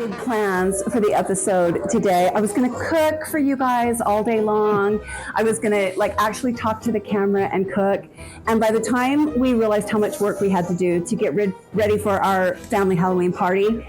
big plans for the episode today. I was going to cook for you guys all day long. I was going to actually talk to the camera and cook. And by the time we realized how much work we had to do to get ready for our family Halloween party,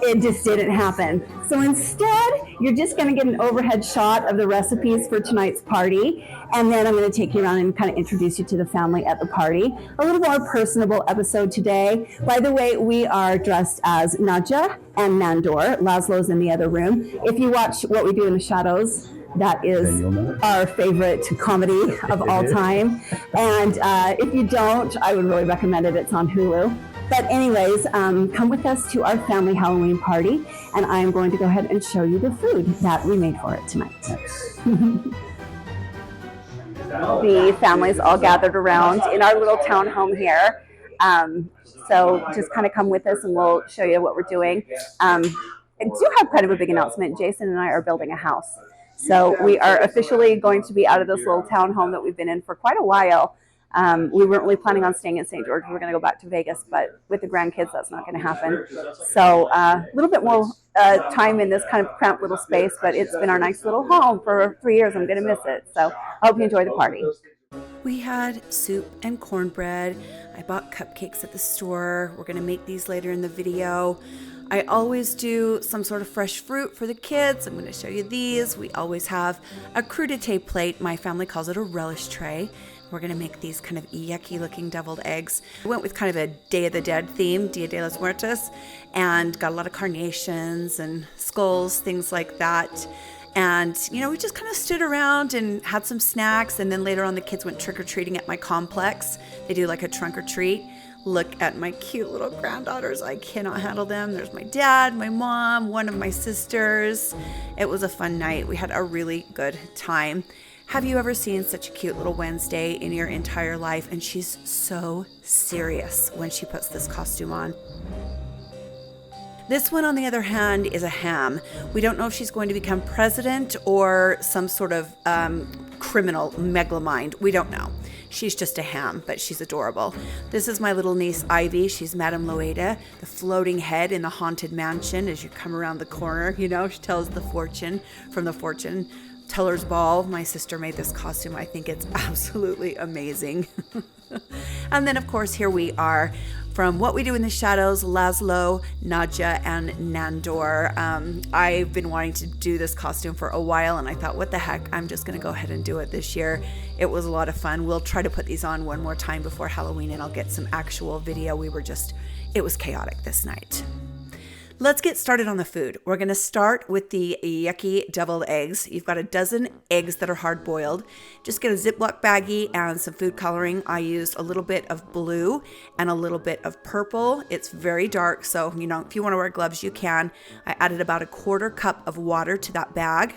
it just didn't happen. So instead, you're just going to get an overhead shot of the recipes for tonight's party. And then I'm going to take you around and kind of introduce you to the family at the party. A little more personable episode today. By the way, we are dressed as Nadja and Nandor. Laszlo's in the other room. If you watch What We Do in the Shadows, that is our favorite comedy of all time. And if you don't, I would really recommend it. It's on Hulu. But anyways, come with us to our family Halloween party, and I am going to go ahead and show you the food that we made for it tonight. The family's all gathered around in our little townhome here. So just kind of come with us and we'll show you what we're doing. I do have kind of a big announcement. Jason and I are building a house. So we are officially going to be out of this little townhome that we've been in for quite a while. We weren't really planning on staying in St. George. We were going to go back to Vegas, but with the grandkids, that's not going to happen. So a little bit more time in this kind of cramped little space, but it's been our nice little home for 3 years. I'm going to miss it. So I hope you enjoy the party. We had soup and cornbread. I bought cupcakes at the store. We're going to make these later in the video. I always do some sort of fresh fruit for the kids. I'm going to show you these. We always have a crudité plate. My family calls it a relish tray. We're going to make these kind of yucky looking deviled eggs. I went with kind of a Day of the Dead theme, Dia de los Muertos, and got a lot of carnations and skulls, things like that. And, we just kind of stood around and had some snacks. And then later on, the kids went trick-or-treating at my complex. They do like a trunk or treat. Look at my cute little granddaughters. I cannot handle them. There's my dad, my mom, one of my sisters. It was a fun night. We had a really good time. Have you ever seen such a cute little Wednesday in your entire life? And she's so serious when she puts this costume on. This one, on the other hand, is a ham. We don't know if she's going to become president or some sort of criminal megamind. We don't know. She's just a ham, but she's adorable. This is my little niece, Ivy. She's Madame Loeda, the floating head in the haunted mansion. As you come around the corner, she tells the fortune from the fortune teller's ball. My sister made this costume. I think it's absolutely amazing. And then, of course, here we are from What We Do in the Shadows, Laszlo, Nadja, and Nandor. I've been wanting to do this costume for a while, and I thought, what the heck, I'm just going to go ahead and do it this year. It was a lot of fun. We'll try to put these on one more time before Halloween, and I'll get some actual video. It was chaotic this night. Let's get started on the food. We're going to start with the yucky deviled eggs. You've got a dozen eggs that are hard boiled. Just get a Ziploc baggie and some food coloring. I used a little bit of blue and a little bit of purple. It's very dark, so if you want to wear gloves, you can. I added about a 1/4 cup of water to that bag.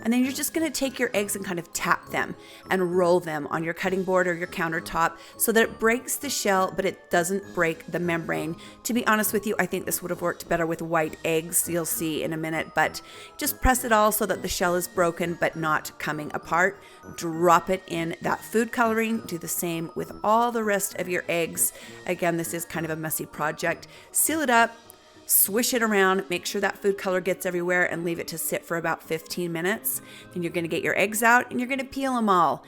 And then you're just going to take your eggs and kind of tap them and roll them on your cutting board or your countertop so that it breaks the shell, but it doesn't break the membrane. To be honest with you, I think this would have worked better with white eggs. You'll see in a minute, but just press it all so that the shell is broken but not coming apart. Drop it in that food coloring. Do the same with all the rest of your eggs. Again, this is kind of a messy project. Seal it up. Swish it around, make sure that food color gets everywhere, and leave it to sit for about 15 minutes. Then you're going to get your eggs out and you're going to peel them all.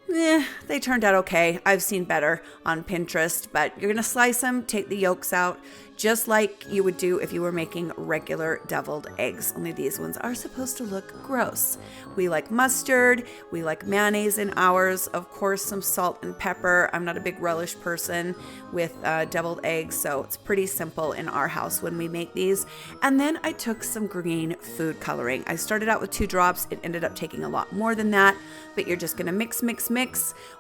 They turned out okay. I've seen better on Pinterest, but you're going to slice them, take the yolks out, just like you would do if you were making regular deviled eggs. Only these ones are supposed to look gross. We like mustard. We like mayonnaise in ours. Of course, some salt and pepper. I'm not a big relish person with deviled eggs, so it's pretty simple in our house when we make these. And then I took some green food coloring. I started out with 2 drops. It ended up taking a lot more than that, but you're just going to mix.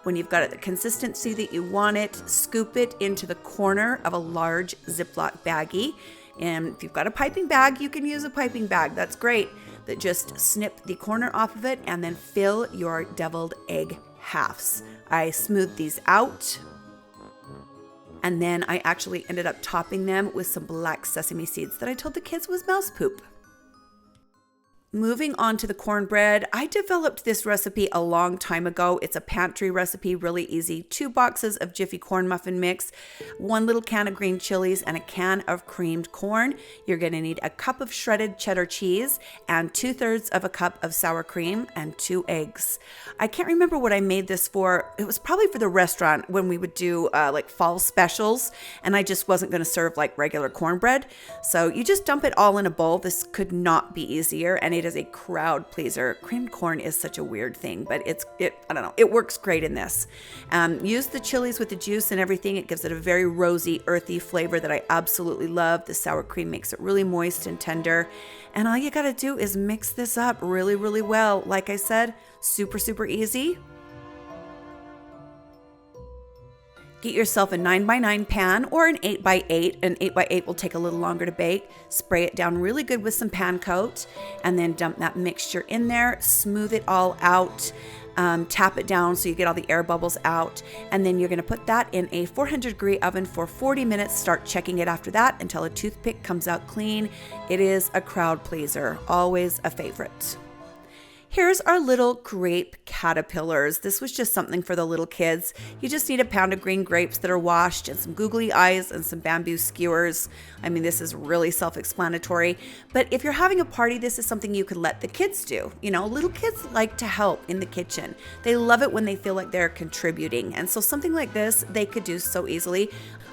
When you've got it the consistency that you want it, scoop it into the corner of a large Ziploc baggie. And if you've got a piping bag, you can use a piping bag. That's great. But just snip the corner off of it and then fill your deviled egg halves. I smoothed these out. And then I actually ended up topping them with some black sesame seeds that I told the kids was mouse poop. Moving on to the cornbread, I developed this recipe a long time ago. It's a pantry recipe, really easy. 2 boxes of Jiffy corn muffin mix, 1 little can of green chilies, and a can of creamed corn. You're going to need a cup of shredded cheddar cheese and 2/3 of a cup of sour cream and 2 eggs. I can't remember what I made this for. It was probably for the restaurant when we would do like fall specials, and I just wasn't going to serve like regular cornbread. So you just dump it all in a bowl. This could not be easier, and it is a crowd pleaser. Creamed corn is such a weird thing, but I don't know, it works great in this. Use the chilies with the juice and everything. It gives it a very rosy, earthy flavor that I absolutely love. The sour cream makes it really moist and tender. And all you got to do is mix this up really, really well. Like I said, super, super easy. Get yourself a 9x9 pan or an 8x8. An 8x8 will take a little longer to bake. Spray it down really good with some pan coat and then dump that mixture in there. Smooth it all out. Tap it down so you get all the air bubbles out. And then you're going to put that in a 400-degree oven for 40 minutes. Start checking it after that until a toothpick comes out clean. It is a crowd pleaser. Always a favorite. Here's our little grape caterpillars. This was just something for the little kids. You just need a pound of green grapes that are washed and some googly eyes and some bamboo skewers. I mean, this is really self-explanatory. But if you're having a party, this is something you could let the kids do. You know, little kids like to help in the kitchen. They love it when they feel like they're contributing. And so something like this, they could do so easily.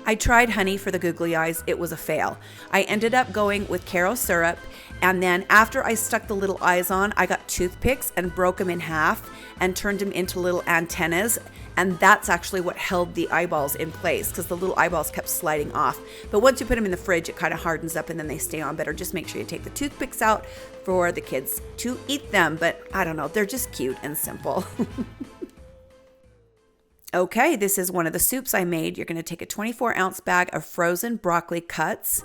I tried honey for the googly eyes. It was a fail. I ended up going with Caro syrup. And then after I stuck the little eyes on, I got toothpicks and broke them in half and turned them into little antennas. And that's actually what held the eyeballs in place because the little eyeballs kept sliding off. But once you put them in the fridge, it kind of hardens up and then they stay on better. Just make sure you take the toothpicks out for the kids to eat them. But I don't know, they're just cute and simple. Okay, this is one of the soups I made. You're going to take a 24-ounce bag of frozen broccoli cuts.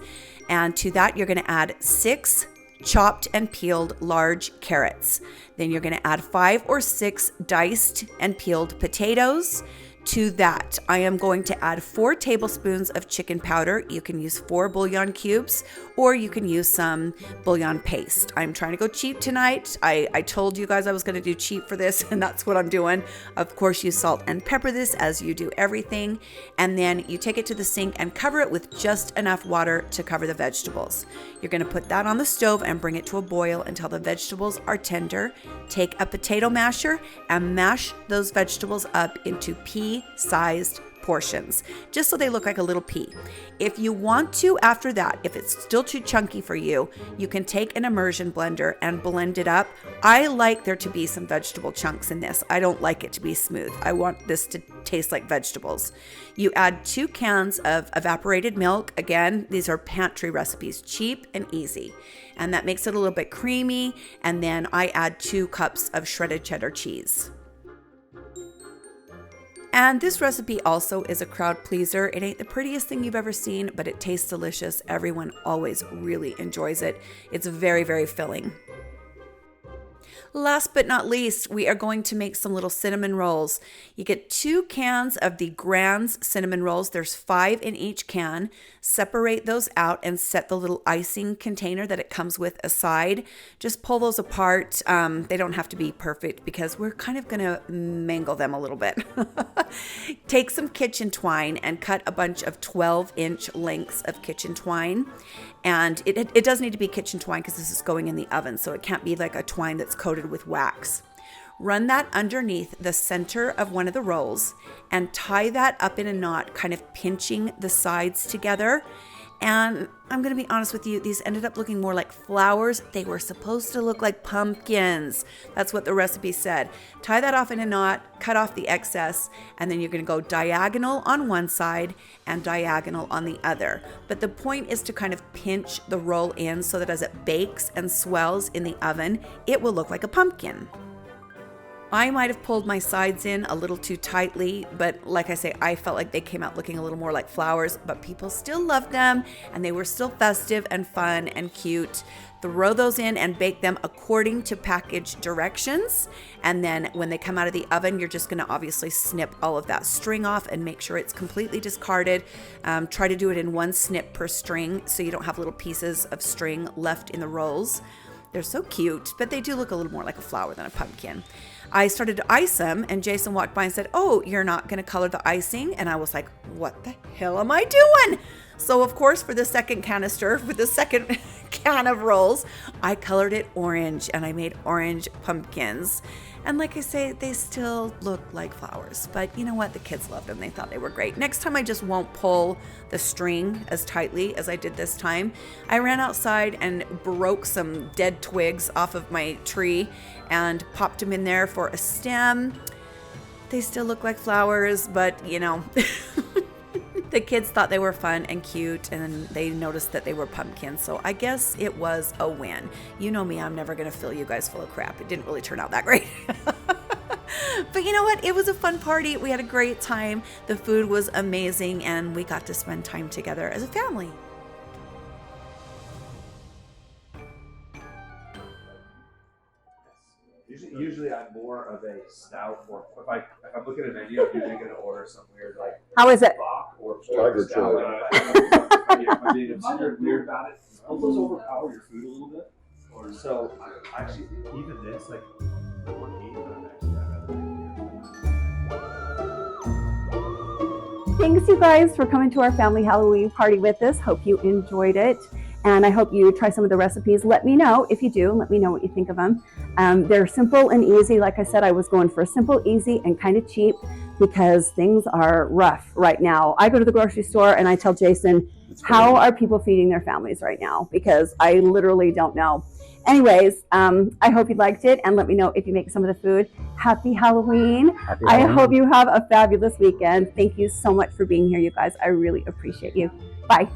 And to that, you're going to add 6 chopped and peeled large carrots. Then you're going to add 5 or 6 diced and peeled potatoes. To that, I am going to add 4 tablespoons of chicken powder. You can use 4 bouillon cubes or you can use some bouillon paste. I'm trying to go cheap tonight. I told you guys I was going to do cheap for this, and that's what I'm doing. Of course, you salt and pepper this as you do everything. And then you take it to the sink and cover it with just enough water to cover the vegetables. You're going to put that on the stove and bring it to a boil until the vegetables are tender. Take a potato masher and mash those vegetables up into pea-sized portions, just so they look like a little pea. If you want to, after that, if it's still too chunky for you, you can take an immersion blender and blend it up. I like there to be some vegetable chunks in this. I don't like it to be smooth. I want this to taste like vegetables. You add 2 cans of evaporated milk. Again, these are pantry recipes, cheap and easy. And that makes it a little bit creamy. And then I add 2 cups of shredded cheddar cheese. And this recipe also is a crowd pleaser. It ain't the prettiest thing you've ever seen, but it tastes delicious. Everyone always really enjoys it. It's very, very filling. Last but not least, we are going to make some little cinnamon rolls. You get 2 cans of the Grand's cinnamon rolls. There's 5 in each can. Separate those out and set the little icing container that it comes with aside. Just pull those apart. They don't have to be perfect because we're kind of going to mangle them a little bit. Take some kitchen twine and cut a bunch of 12-inch lengths of kitchen twine. And it does need to be kitchen twine because this is going in the oven, so it can't be like a twine that's coated with wax. Run that underneath the center of one of the rolls and tie that up in a knot, kind of pinching the sides together. And I'm going to be honest with you, these ended up looking more like flowers. They were supposed to look like pumpkins. That's what the recipe said. Tie that off in a knot, cut off the excess, and then you're going to go diagonal on one side and diagonal on the other. But the point is to kind of pinch the roll in so that as it bakes and swells in the oven, it will look like a pumpkin. I might have pulled my sides in a little too tightly, but like I say, I felt like they came out looking a little more like flowers, but people still loved them and they were still festive and fun and cute. Throw those in and bake them according to package directions. And then when they come out of the oven, you're just gonna obviously snip all of that string off and make sure it's completely discarded. Try to do it in 1 snip per string so you don't have little pieces of string left in the rolls. They're so cute, but they do look a little more like a flower than a pumpkin. I started to ice them, and Jason walked by and said, "Oh, you're not going to color the icing?" And I was like, "What the hell am I doing?" So of course, for the second canister, for the second can of rolls, I colored it orange, and I made orange pumpkins. And like I say, they still look like flowers, but you know what? The kids loved them. They thought they were great. Next time I just won't pull the string as tightly as I did this time. I ran outside and broke some dead twigs off of my tree and popped them in there for a stem. They still look like flowers, but you know, the kids thought they were fun and cute, and they noticed that they were pumpkins. So I guess it was a win. You know me, I'm never going to fill you guys full of crap. It didn't really turn out that great. But you know what? It was a fun party. We had a great time. The food was amazing, and we got to spend time together as a family. Usually I'm more of a stout, or if I'm looking at a menu, I'm usually going to order some weird like How is it? Bach or Tiger stout. If I'm being obscure and weird about it, I'll just overpower your food a little bit. Or so actually, even this like the one Thanks, you guys, for coming to our family Halloween party with us. Hope you enjoyed it. And I hope you try some of the recipes. Let me know if you do. Let me know what you think of them. They're simple and easy. Like I said, I was going for simple, easy, and kind of cheap because things are rough right now. I go to the grocery store and I tell Jason, how are people feeding their families right now? Because I literally don't know. Anyways, I hope you liked it, and let me know if you make some of the food. Happy Halloween. I hope you have a fabulous weekend. Thank you so much for being here, you guys. I really appreciate you. Bye.